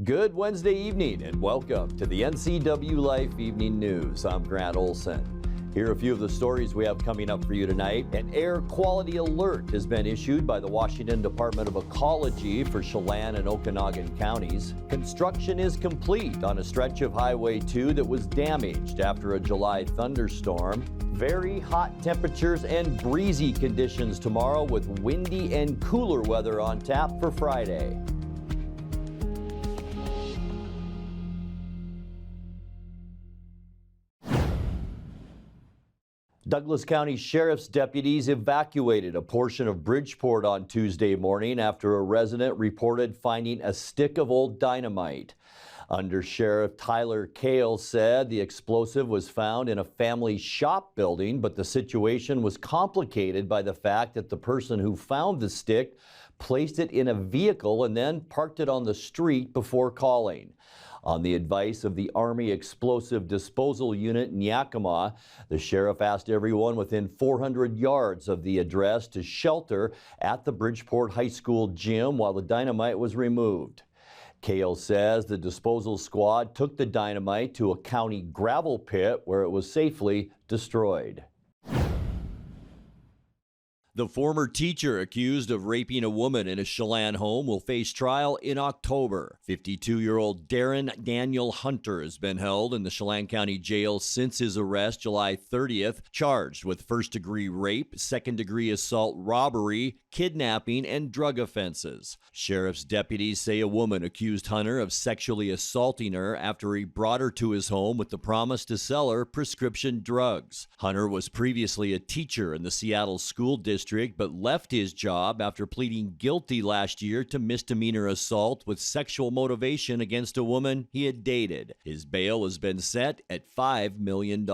Good Wednesday evening and welcome to the NCWLIFE Evening News. I'm Grant Olson. Here are a few of the stories we have coming up for you tonight. An air quality alert has been issued by the Washington Department of Ecology for Chelan and Okanogan Counties. Construction is complete on a stretch of Highway 2 that was damaged after a July thunderstorm. Very hot temperatures and breezy conditions tomorrow with windy and cooler weather on tap for Friday. Douglas County Sheriff's deputies evacuated a portion of Bridgeport on Tuesday morning after a resident reported finding a stick of old dynamite. Under Sheriff Tyler Kale said the explosive was found in a family shop building, but the situation was complicated by the fact that the person who found the stick placed it in a vehicle and then parked it on the street before calling. On the advice of the Army Explosive Disposal Unit in Yakima, the sheriff asked everyone within 400 yards of the address to shelter at the Bridgeport High School gym while the dynamite was removed. Kale says the disposal squad took the dynamite to a county gravel pit where it was safely destroyed. The former teacher accused of raping a woman in a Chelan home will face trial in October. 52-year-old Darren Daniel Hunter has been held in the Chelan County Jail since his arrest July 30th, charged with first-degree rape, second-degree assault, robbery, kidnapping, and drug offenses. Sheriff's deputies say a woman accused Hunter of sexually assaulting her after he brought her to his home with the promise to sell her prescription drugs. Hunter was previously a teacher in the Seattle School District, but left his job after pleading guilty last year to misdemeanor assault with sexual motivation against a woman he had dated. His bail has been set at $5 million.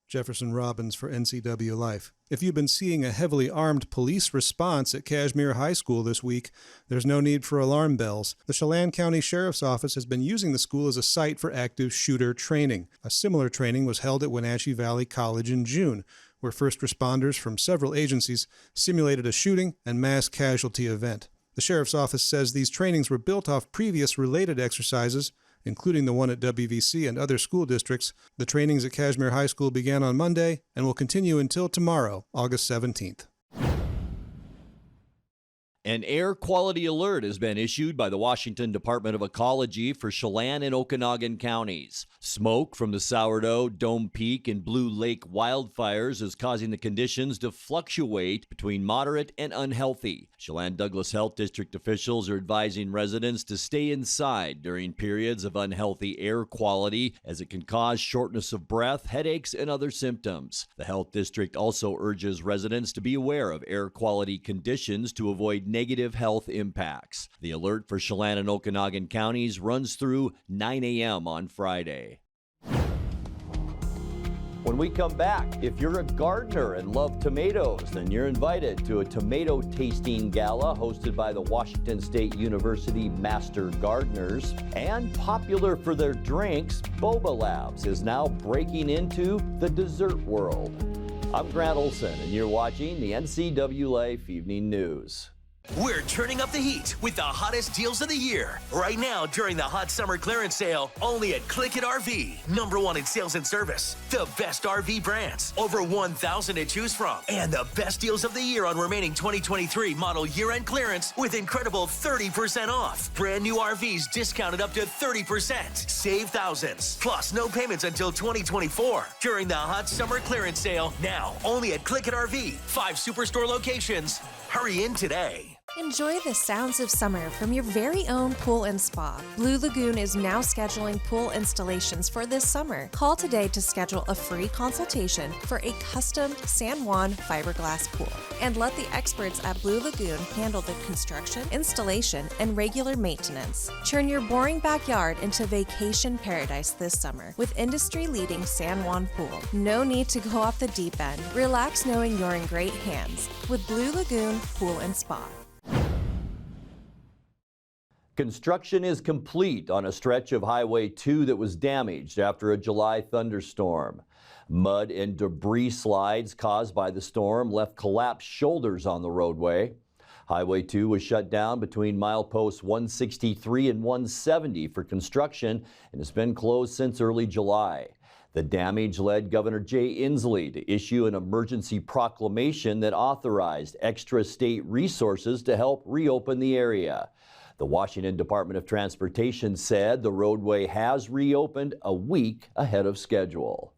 Jefferson Robbins for NCWLIFE. If you've been seeing a heavily armed police response at Kashmere High School this week, there's no need for alarm bells. The Chelan County Sheriff's Office has been using the school as a site for active shooter training. A similar training was held at Wenatchee Valley College in June, where first responders from several agencies simulated a shooting and mass casualty event. The Sheriff's Office says these trainings were built off previous related exercises, including the one at WVC and other school districts. The trainings at Kashmere High School began on Monday and will continue until tomorrow, August 17th. An air quality alert has been issued by the Washington Department of Ecology for Chelan and Okanogan Counties. Smoke from the Sourdough, Dome Peak, and Blue Lake wildfires is causing the conditions to fluctuate between moderate and unhealthy. Chelan Douglas Health District officials are advising residents to stay inside during periods of unhealthy air quality, as it can cause shortness of breath, headaches, and other symptoms. The health district also urges residents to be aware of air quality conditions to avoid negative health impacts. The alert for Chelan and Okanogan counties runs through 9 a.m. on Friday. When we come back, if you're a gardener and love tomatoes, then you're invited to a tomato tasting gala hosted by the Washington State University Master Gardeners. And popular for their drinks, Boba Labs is now breaking into the dessert world. I'm Grant Olson, and you're watching the NCWLIFE Evening News. We're turning up the heat with the hottest deals of the year. Right now, during the hot summer clearance sale, only at Click It RV. #1 in sales and service. The best RV brands. Over 1,000 to choose from. And the best deals of the year on remaining 2023 model year-end clearance with incredible 30% off. Brand new RVs discounted up to 30%. Save thousands. Plus, no payments until 2024. During the hot summer clearance sale, now only at Click It RV. 5 superstore locations. Hurry in today. Enjoy the sounds of summer from your very own pool and spa. Blue Lagoon is now scheduling pool installations for this summer. Call today to schedule a free consultation for a custom San Juan fiberglass pool. And let the experts at Blue Lagoon handle the construction, installation, and regular maintenance. Turn your boring backyard into vacation paradise this summer with industry-leading San Juan pool. No need to go off the deep end. Relax knowing you're in great hands with Blue Lagoon Pool and Spa. Construction is complete on a stretch of Highway 2 that was damaged after a July thunderstorm. Mud and debris slides caused by the storm left collapsed shoulders on the roadway. Highway 2 was shut down between mileposts 163 and 170 for construction and has been closed since early July. The damage led Governor Jay Inslee to issue an emergency proclamation that authorized extra state resources to help reopen the area. The Washington Department of Transportation said the roadway has reopened a week ahead of schedule.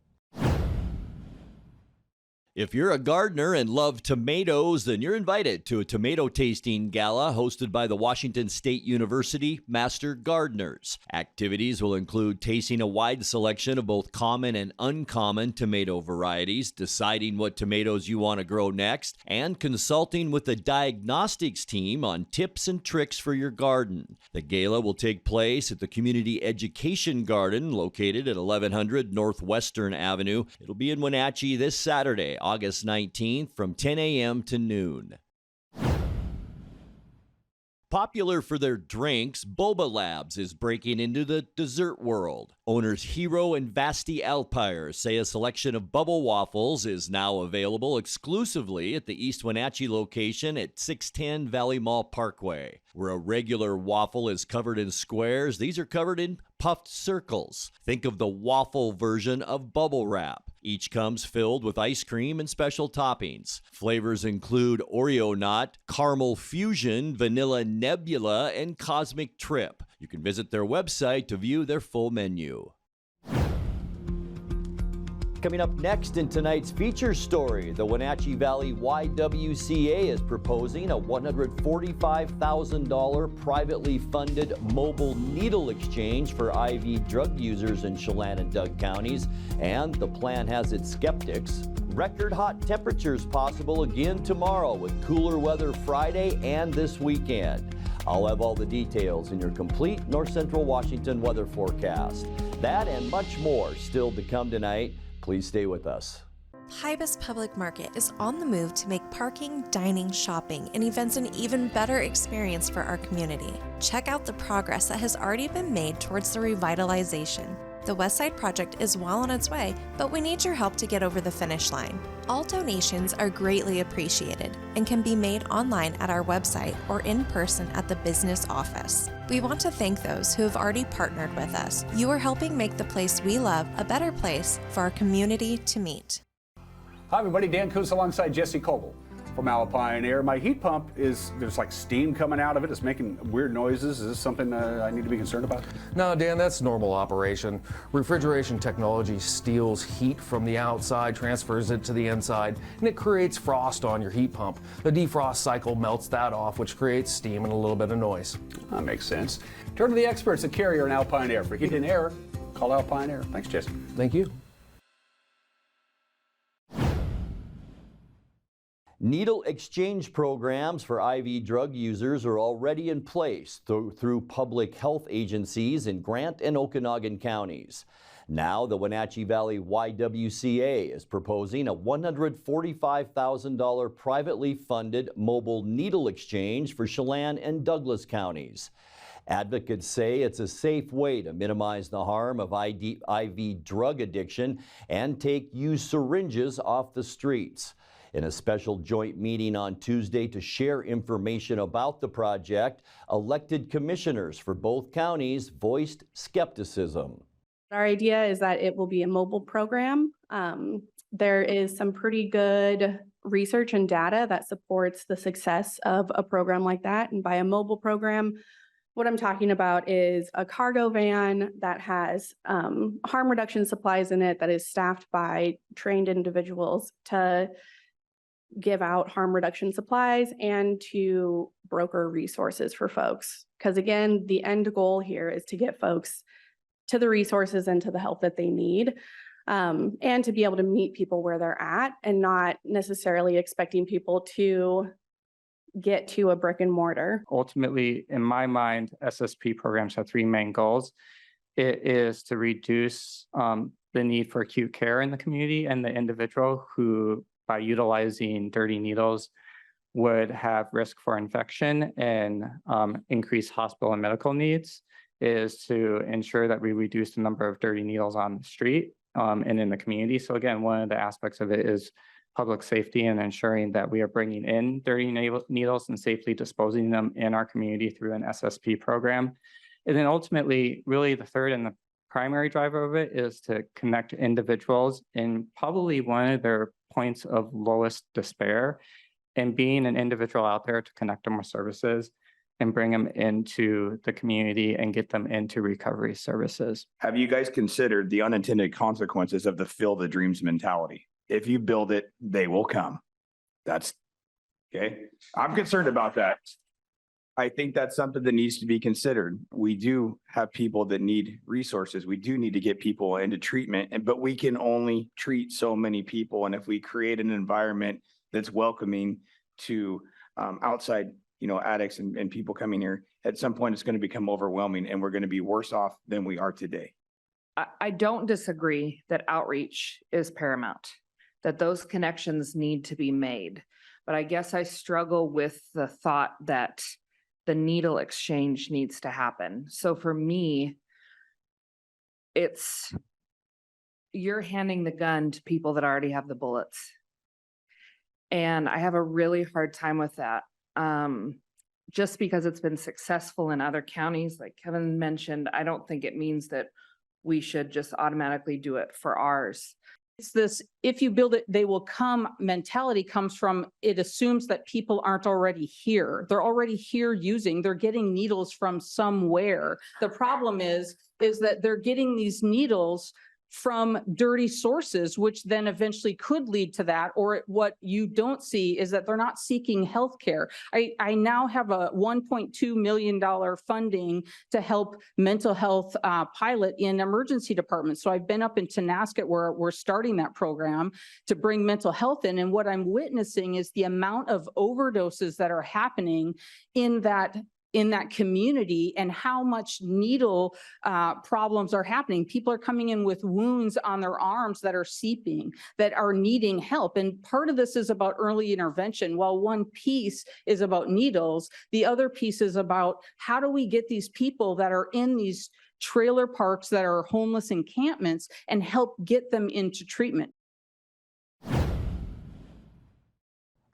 If you're a gardener and love tomatoes, then you're invited to a tomato tasting gala hosted by the Washington State University Master Gardeners. Activities will include tasting a wide selection of both common and uncommon tomato varieties, deciding what tomatoes you want to grow next, and consulting with the diagnostics team on tips and tricks for your garden. The gala will take place at the Community Education Garden located at 1100 Northwestern Avenue. It'll be in Wenatchee this Saturday, August 19th from 10 a.m. to noon. Popular for their drinks, Boba Labs is breaking into the dessert world. Owners Hero and Vasti Alpire say a selection of bubble waffles is now available exclusively at the East Wenatchee location at 610 Valley Mall Parkway. Where a regular waffle is covered in squares, these are covered in puffed circles. Think of the waffle version of bubble wrap. Each comes filled with ice cream and special toppings. Flavors include Oreo Nut, Caramel Fusion, Vanilla Nebula, and Cosmic Trip. You can visit their website to view their full menu. Coming up next in tonight's feature story, the Wenatchee Valley YWCA is proposing a $145,000 privately funded mobile needle exchange for IV drug users in Chelan and Okanogan Counties, and the plan has its skeptics. Record hot temperatures possible again tomorrow with cooler weather Friday and this weekend. I'll have all the details in your complete North Central Washington weather forecast. That and much more still to come tonight. Please stay with us. Pybus Public Market is on the move to make parking, dining, shopping, and events an even better experience for our community. Check out the progress that has already been made towards the revitalization. The West Side project is well on its way, but we need your help to get over the finish line. All donations are greatly appreciated and can be made online at our website or in person at the business office. We want to thank those who have already partnered with us. You are helping make the place we love a better place for our community to meet. Hi everybody, Dan Coos alongside Jesse Coble from Alpine Air. My heat pump there's like steam coming out of it. It's making weird noises. Is this something I need to be concerned about? No, Dan, that's normal operation. Refrigeration technology steals heat from the outside, transfers it to the inside, and it creates frost on your heat pump. The defrost cycle melts that off, which creates steam and a little bit of noise. That makes sense. Turn to the experts at Carrier and Alpine Air. For heat and air, call Alpine Air. Thanks, Jesse. Thank you. Needle exchange programs for IV drug users are already in place through public health agencies in Grant and Okanogan counties. Now, the Wenatchee Valley YWCA is proposing a $145,000 privately funded mobile needle exchange for Chelan and Douglas counties. Advocates say it's a safe way to minimize the harm of IV drug addiction and take used syringes off the streets. In a special joint meeting on Tuesday to share information about the project, elected commissioners for both counties voiced skepticism. Our idea is that it will be a mobile program. There is some pretty good research and data that supports the success of a program like that. And by a mobile program, what I'm talking about is a cargo van that has harm reduction supplies in it that is staffed by trained individuals to give out harm reduction supplies and to broker resources for folks. Because again, the end goal here is to get folks to the resources and to the help that they need, and to be able to meet people where they're at and not necessarily expecting people to get to a brick and mortar. Ultimately, in my mind, SSP programs have three main goals. It is to reduce the need for acute care in the community and the individual who, by utilizing dirty needles, would have risk for infection and increase hospital and medical needs, is to ensure that we reduce the number of dirty needles on the street and in the community. So again, one of the aspects of it is public safety and ensuring that we are bringing in dirty needles and safely disposing them in our community through an SSP program. And then ultimately, really the third and the primary driver of it is to connect individuals in probably one of their points of lowest despair, and being an individual out there to connect them with services and bring them into the community and get them into recovery services. Have you guys considered the unintended consequences of the fill the dreams mentality? If you build it, they will come. That's okay. I'm concerned about that. I think that's something that needs to be considered. We do have people that need resources. We do need to get people into treatment, but we can only treat so many people. And if we create an environment that's welcoming to outside, addicts and people coming here, at some point it's going to become overwhelming and we're going to be worse off than we are today. I don't disagree that outreach is paramount, that those connections need to be made. But I guess I struggle with the thought that the needle exchange needs to happen. So for me, it's you're handing the gun to people that already have the bullets. And I have a really hard time with that. Just because it's been successful in other counties, like Kevin mentioned, I don't think it means that we should just automatically do it for ours. It's this, if you build it, they will come mentality comes from, it assumes that people aren't already here. They're already here they're getting needles from somewhere. The problem is that they're getting these needles from dirty sources, which then eventually could lead to that. Or what you don't see is that they're not seeking health care. I now have a $1.2 million funding to help mental health pilot in emergency departments. So I've been up in Tonasket where we're starting that program to bring mental health in. And what I'm witnessing is the amount of overdoses that are happening in that community and how much needle problems are happening. People are coming in with wounds on their arms that are seeping, that are needing help. And part of this is about early intervention. While one piece is about needles, the other piece is about how do we get these people that are in these trailer parks that are homeless encampments and help get them into treatment.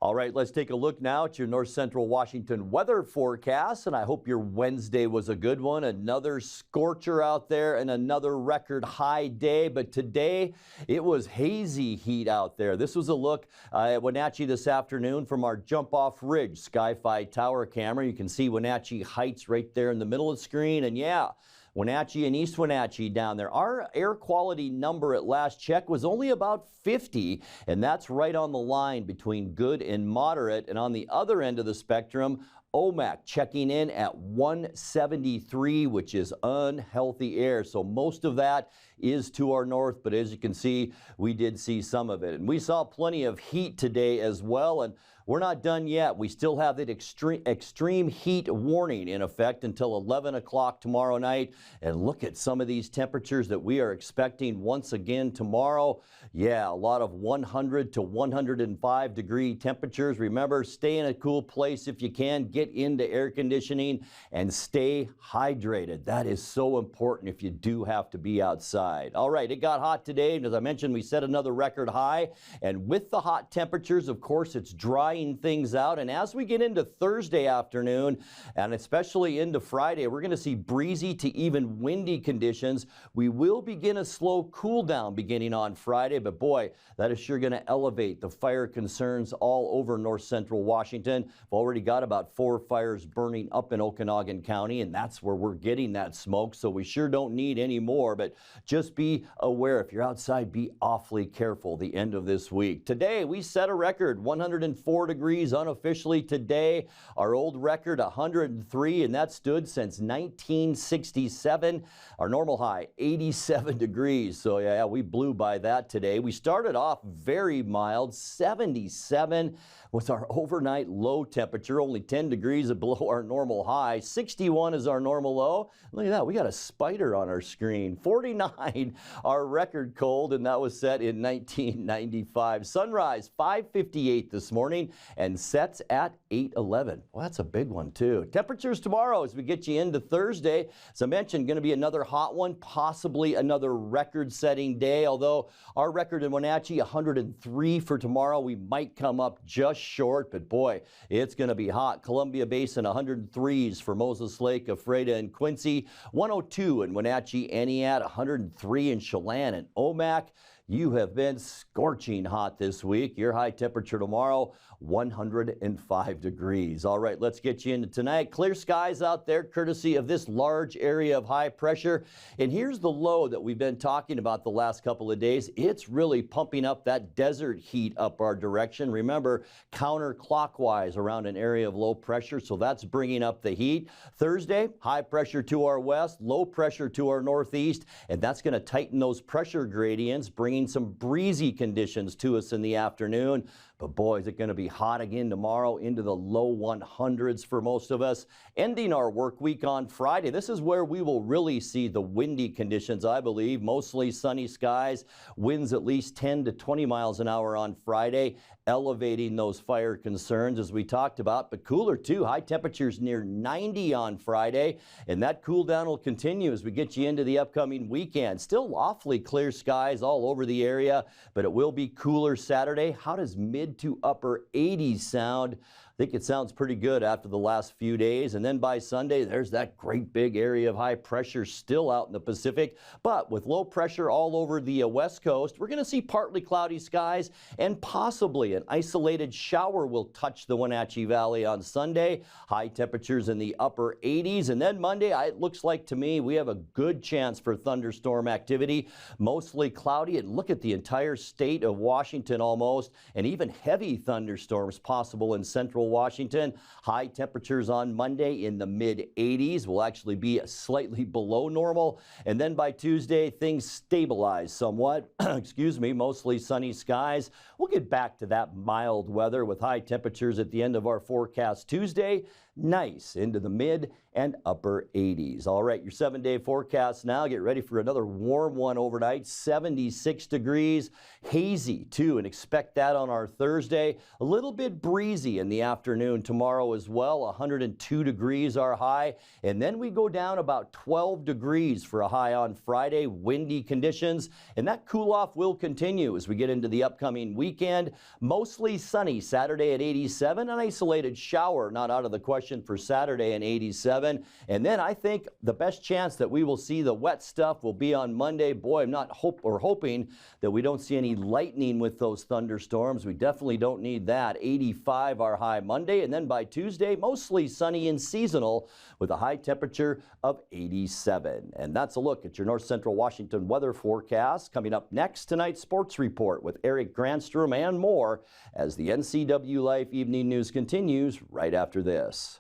All right, let's take a look now at your North Central Washington weather forecast, and I hope your Wednesday was a good one. Another scorcher out there and another record high day, but today it was hazy heat out there. This was a look at Wenatchee this afternoon from our jump-off ridge Sky-Fi tower camera. You can see Wenatchee Heights right there in the middle of the screen, and yeah, Wenatchee and East Wenatchee down there. Our air quality number at last check was only about 50, and that's right on the line between good and moderate. And on the other end of the spectrum, OMAC checking in at 173, which is unhealthy air. So most of that is to our north, but as you can see, we did see some of it. And we saw plenty of heat today as well, and we're not done yet. We still have that extreme heat warning in effect until 11 o'clock tomorrow night. And look at some of these temperatures that we are expecting once again tomorrow. Yeah, a lot of 100 to 105 degree temperatures. Remember, stay in a cool place if you can. Get into air conditioning and stay hydrated. That is so important if you do have to be outside. All right, it got hot today. And as I mentioned, we set another record high. And with the hot temperatures, of course, it's drying things out. And as we get into Thursday afternoon, and especially into Friday, we're going to see breezy to even windy conditions. We will begin a slow cool down beginning on Friday, but boy, that is sure going to elevate the fire concerns all over North Central Washington. We've already got about 4 fires burning up in Okanogan County, and that's where we're getting that smoke, so we sure don't need any more, but just be aware if you're outside, be awfully careful the end of this week. Today, we set a record 104 degrees unofficially today. Our old record 103, and that stood since 1967. Our normal high 87 degrees. So yeah, we blew by that today. We started off very mild, 77 was our overnight low temperature, only 10 degrees. degrees below our normal high. 61 is our normal low. Look at that, we got a spider on our screen. 49, our record cold, and that was set in 1995. Sunrise 5:58 this morning and sets at 8:11. Well, that's a big one too. Temperatures tomorrow as we get you into Thursday. As I mentioned, going to be another hot one, possibly another record-setting day, although our record in Wenatchee, 103 for tomorrow. We might come up just short, but boy, it's going to be hot. Columbia Basin, 103s for Moses Lake, Ephrata, and Quincy. 102 in Wenatchee, Aniat, 103 in Chelan and Omak. You have been scorching hot this week. Your high temperature tomorrow, 105 degrees. All right, let's get you into tonight. Clear skies out there, courtesy of this large area of high pressure. And here's the low that we've been talking about the last couple of days. It's really pumping up that desert heat up our direction. Remember, counterclockwise around an area of low pressure, so that's bringing up the heat. Thursday, high pressure to our west, low pressure to our northeast, and that's going to tighten those pressure gradients, bringing some breezy conditions to us in the afternoon. But boy, is it going to be hot again tomorrow, into the low 100s for most of us. Ending our work week on Friday. This is where we will really see the windy conditions, I believe. Mostly sunny skies, winds at least 10 to 20 miles an hour on Friday, elevating those fire concerns as we talked about, but cooler too. High temperatures near 90 on Friday, and that cool down will continue as we get you into the upcoming weekend. Still awfully clear skies all over the area, but it will be cooler Saturday. How does mid to upper 80s sound? I think it sounds pretty good after the last few days. And then by Sunday, there's that great big area of high pressure still out in the Pacific. But with low pressure all over the west coast, we're going to see partly cloudy skies and possibly an isolated shower will touch the Wenatchee Valley on Sunday. High temperatures in the upper 80s. And then Monday, it looks like to me we have a good chance for thunderstorm activity. Mostly cloudy, and look at the entire state of Washington almost, and even heavy thunderstorms possible in central Washington. High temperatures on Monday in the mid 80s, will actually be slightly below normal. And then by Tuesday, things stabilize somewhat. Excuse me, mostly sunny skies. We'll get back to that mild weather with high temperatures at the end of our forecast Tuesday. Nice into the mid and upper 80s. All right, your 7-day forecast now. Get ready for another warm one overnight. 76 degrees, hazy too, and expect that on our Thursday. A little bit breezy in the afternoon tomorrow as well. 102 degrees our high, and then we go down about 12 degrees for a high on Friday. Windy conditions, and that cool off will continue as we get into the upcoming weekend. Mostly sunny Saturday at 87. An isolated shower not out of the question for Saturday and 87. And then I think the best chance that we will see the wet stuff will be on Monday. Boy, I'm not hoping that we don't see any lightning with those thunderstorms. We definitely don't need that. 85 our high Monday, and then by Tuesday, mostly sunny and seasonal with a high temperature of 87. And that's a look at your North Central Washington weather forecast. Coming up next, tonight's sports report with Eric Granstrom and more as the NCWLIFE Evening News continues right after this.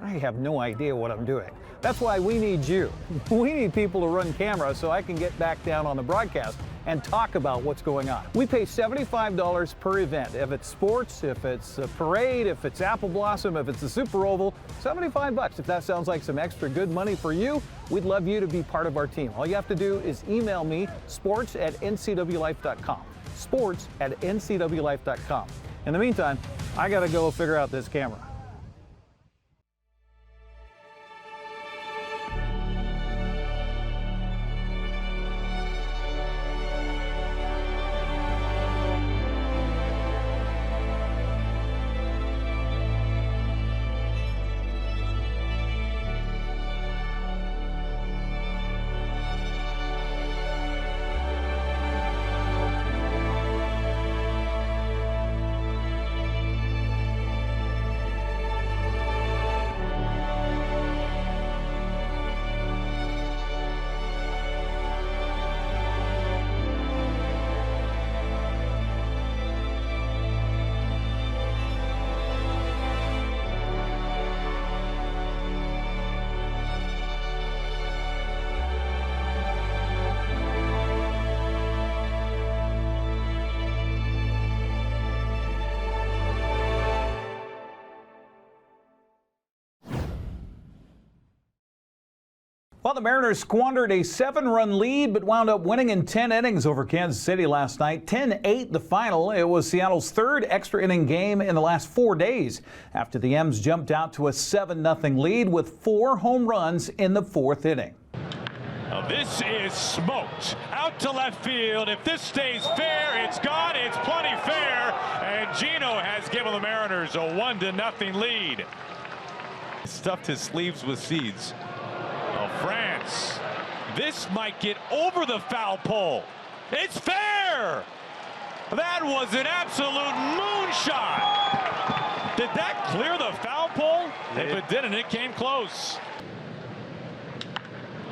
I have no idea what I'm doing. That's why we need you. We need people to run cameras so I can get back down on the broadcast and talk about what's going on. We pay $75 per event. If it's sports, if it's a parade, if it's Apple Blossom, if it's the Super Oval, $75. If that sounds like some extra good money for you, we'd love you to be part of our team. All you have to do is email me, sports@ncwlife.com. sports@ncwlife.com. In the meantime, I gotta go figure out this camera. Well, the Mariners squandered a 7-run lead, but wound up winning in 10 innings over Kansas City last night. 10-8 the final. It was Seattle's third extra inning game in the last 4 days after the M's jumped out to a 7-0 lead with 4 home runs in the 4th inning. Now this is smoked out to left field. If this stays fair, it's gone. It's plenty fair. And Gino has given the Mariners a 1-0 lead. Stuffed his sleeves with seeds. France. This might get over the foul pole. It's fair. That was an absolute moonshot. Did that clear the foul pole? If it didn't, it came close.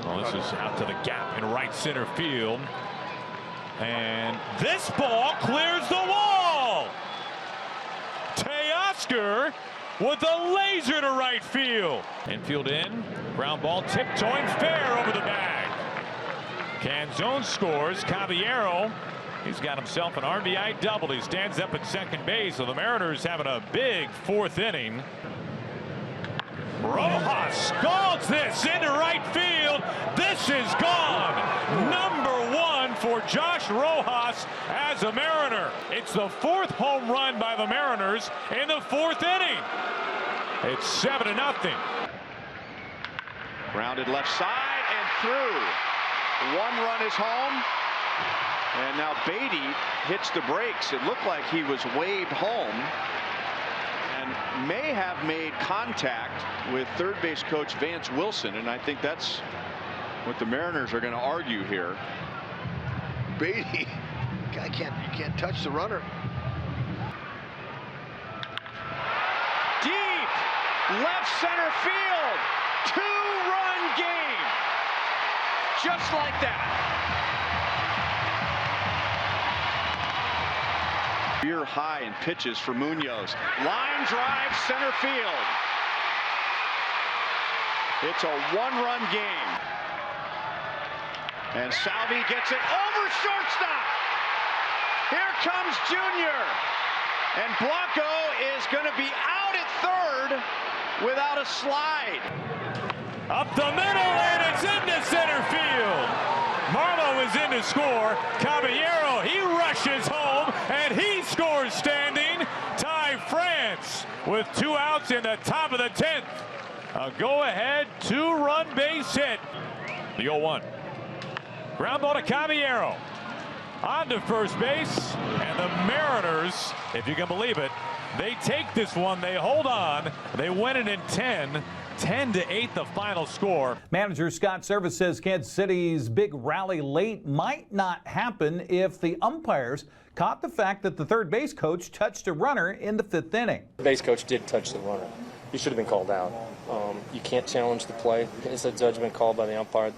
Well, this is out to the gap in right center field. And this ball clears the wall. Teoscar with a laser to right field. Infield in, ground ball tiptoeing fair over the bag. Canzone scores. Caballero, he's got himself an RBI double. He stands up at second base. So the Mariners having a big 4th inning. Rojas scalds this into right field. This is gone. Number 1 for Josh Rojas as a Mariner. It's the 4th home run by the Mariners in the 4th inning. It's 7-0. Grounded left side and through. 1 run is home. And now Beatty hits the brakes. It looked like he was waved home and may have made contact with third base coach Vance Wilson. And I think that's what the Mariners are going to argue here. Beatty, you can't touch the runner. Deep left center field. 2-run game. Just like that. Career high in pitches for Munoz. Line drive center field. It's a 1-run game. And Salvi gets it over shortstop. Here comes Junior. And Blanco is going to be out at third without a slide. Up the middle, and it's into center field. Marlowe is in to score. Caballero, he rushes home, and he scores standing. Tie France with 2 outs in the top of the 10th. A go-ahead 2-run base hit. The 0-1. Ground ball to Caballero. On to first base, and the Mariners, if you can believe it, they take this one, they hold on, they win it in 10. 10-8 the final score. Manager Scott Service says Kansas City's big rally late might not happen if the umpires caught the fact that the third base coach touched a runner in the 5th inning. The base coach did touch the runner. He should have been called out. You can't challenge the play. It's a judgment called by the umpire.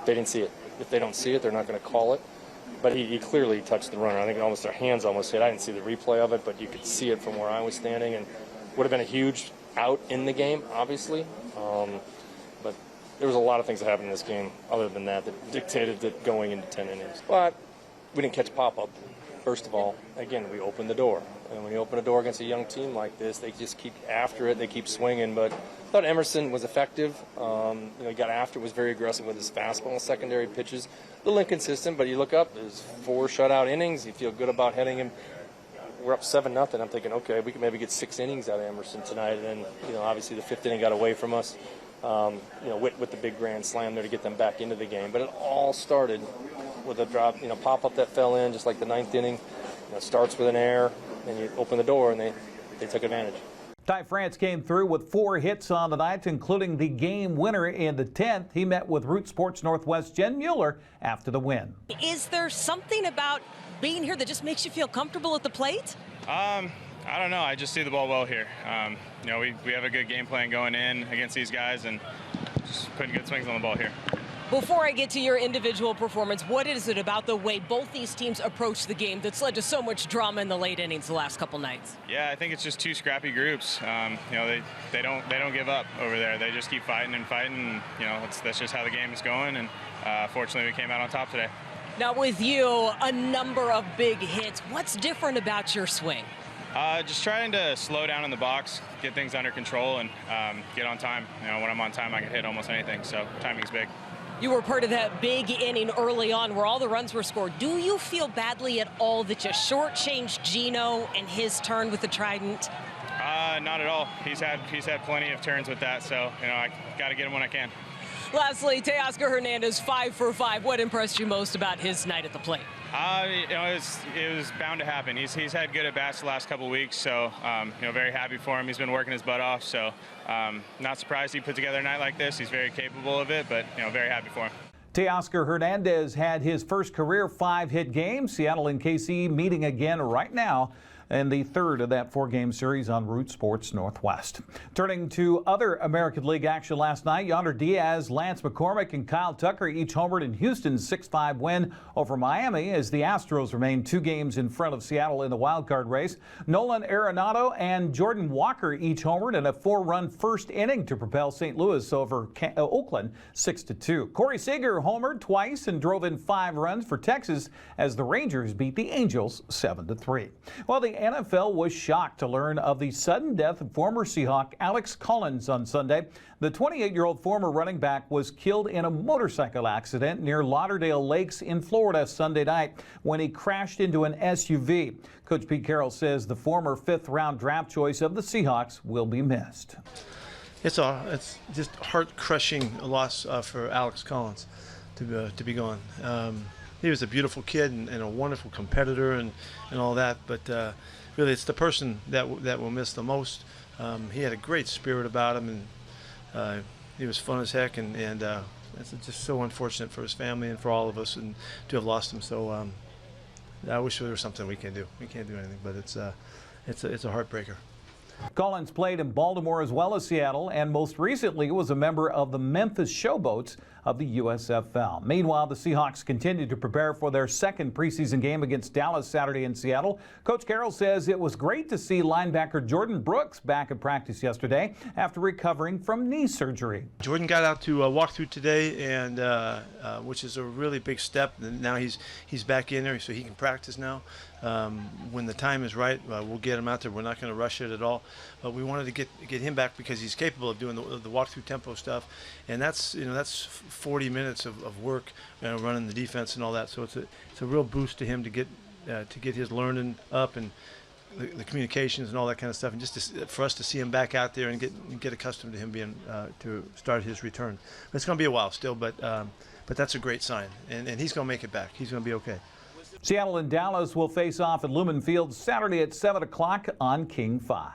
They didn't see it. If they don't see it, they're not going to call it. But he clearly touched the runner. I think almost their hands almost hit. I didn't see the replay of it, but you could see it from where I was standing, and would have been a huge out in the game, obviously. But there was a lot of things that happened in this game other than that dictated it going into 10 innings. But we didn't catch pop-up. First of all, again, we opened the door. And when you open a door against a young team like this, they just keep after it. They keep swinging. But I thought Emerson was effective. He got after it, was very aggressive with his fastball and secondary pitches. A little inconsistent, but you look up, there's 4 shutout innings. You feel good about heading him. We're up 7-0. I'm thinking, okay, we can maybe get 6 innings out of Emerson tonight. And then, obviously the 5th inning got away from us. With the big grand slam there to get them back into the game. But it all started with a drop, pop-up that fell in, just like the 9th inning. Starts with an error, and you open the door, and they took advantage. Ty France came through with 4 hits on the night, including the game winner in the 10th. He met with Root Sports Northwest Jen Mueller after the win. Is there something about being here that just makes you feel comfortable at the plate? I don't know. I just see the ball well here. We have a good game plan going in against these guys and just putting good swings on the ball here. Before I get to your individual performance, what is it about the way both these teams approach the game that's led to so much drama in the late innings the last couple nights? Yeah, I think it's just 2 scrappy groups. They don't give up over there. They just keep fighting and fighting. That's just how the game is going. And fortunately, we came out on top today. Now with you, a number of big hits. What's different about your swing? Just trying to slow down in the box, get things under control, and get on time. You know, when I'm on time, I can hit almost anything, so timing's big. You were part of that big inning early on where all the runs were scored. Do you feel badly at all that you shortchanged Gino and his turn with the trident? Not at all. He's had plenty of turns with that, so you know I got to get him when I can. Lastly, Teoscar Hernandez, 5 for 5. What impressed you most about his night at the plate? You know, it was bound to happen. He's had good at bats the last couple of weeks, so you know, very happy for him. He's been working his butt off, so not surprised he put together a night like this. He's very capable of it, but you know, very happy for him. Teoscar Hernandez had his first career 5-hit game. Seattle and KC meeting again right now, and the third of that 4-game series on Root Sports Northwest. Turning to other American League action last night, Yonder Diaz, Lance McCormick, and Kyle Tucker each homered in Houston's 6-5 win over Miami as the Astros remain 2 games in front of Seattle in the wildcard race. Nolan Arenado and Jordan Walker each homered in a 4-run first inning to propel St. Louis over Oakland 6-2. Corey Seager homered twice and drove in 5 runs for Texas as the Rangers beat the Angels 7-3. Well, the NFL was shocked to learn of the sudden death of former Seahawk Alex Collins on Sunday. The 28-year-old former running back was killed in a motorcycle accident near Lauderdale Lakes in Florida Sunday night when he crashed into an SUV. Coach Pete Carroll says the former 5th-round draft choice of the Seahawks will be missed. It's just heart-crushing loss for Alex Collins to be gone. He was a beautiful kid and a wonderful competitor and all that, but really it's the person that we'll miss the most. He had a great spirit about him, and he was fun as heck, and it's just so unfortunate for his family and for all of us and to have lost him. So I wish there was something we can do. We can't do anything, but it's a heartbreaker. Collins played in Baltimore as well as Seattle, and most recently was a member of the Memphis Showboats of the USFL. Meanwhile, the Seahawks continue to prepare for their second preseason game against Dallas Saturday in Seattle. Coach Carroll says it was great to see linebacker Jordan Brooks back at practice yesterday after recovering from knee surgery. Jordan got out to walk through today, and which is a really big step. And now he's back in there, so he can practice now. When the time is right, we'll get him out there. We're not going to rush it at all, but we wanted to get him back because he's capable of doing the walk-through tempo stuff, and that's 40 minutes of work, running the defense and all that. So it's a real boost to him to get his learning up and the communications and all that kind of stuff, and just for us to see him back out there and get accustomed to him being to start his return. But it's going to be a while still, but that's a great sign, and he's going to make it back. He's going to be okay. Seattle and Dallas will face off at Lumen Field Saturday at 7 o'clock on King 5.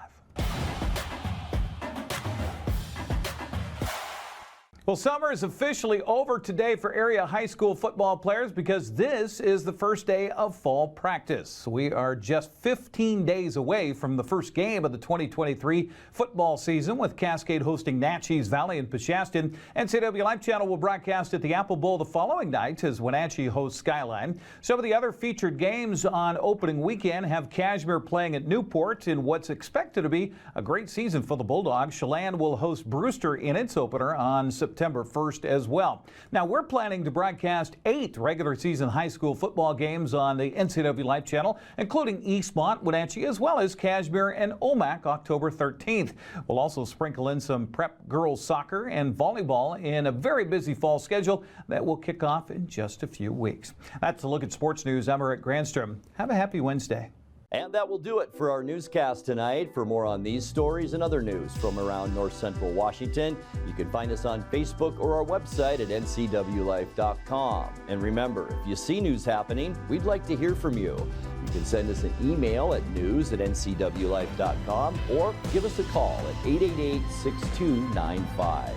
Well, summer is officially over today for area high school football players because this is the first day of fall practice. We are just 15 days away from the first game of the 2023 football season, with Cascade hosting Natchez Valley and Peshastin. NCWLIFE channel will broadcast at the Apple Bowl the following night as Wenatchee hosts Skyline. Some of the other featured games on opening weekend have Cashmere playing at Newport in what's expected to be a great season for the Bulldogs. Chelan will host Brewster in its opener on September 1st as well. Now, we're planning to broadcast 8 regular season high school football games on the NCWLIFE channel, including Eastmont, Wenatchee, as well as Cashmere and Omak October 13th. We'll also sprinkle in some prep girls soccer and volleyball in a very busy fall schedule that will kick off in just a few weeks. That's a look at sports news. I'm Eric Granstrom. Have a happy Wednesday. And that will do it for our newscast tonight. For more on these stories and other news from around North Central Washington, you can find us on Facebook or our website at ncwlife.com. And remember, if you see news happening, we'd like to hear from you. You can send us an email at news@ncwlife.com or give us a call at 888-6295.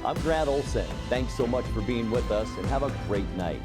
I'm Grant Olson. Thanks so much for being with us and have a great night.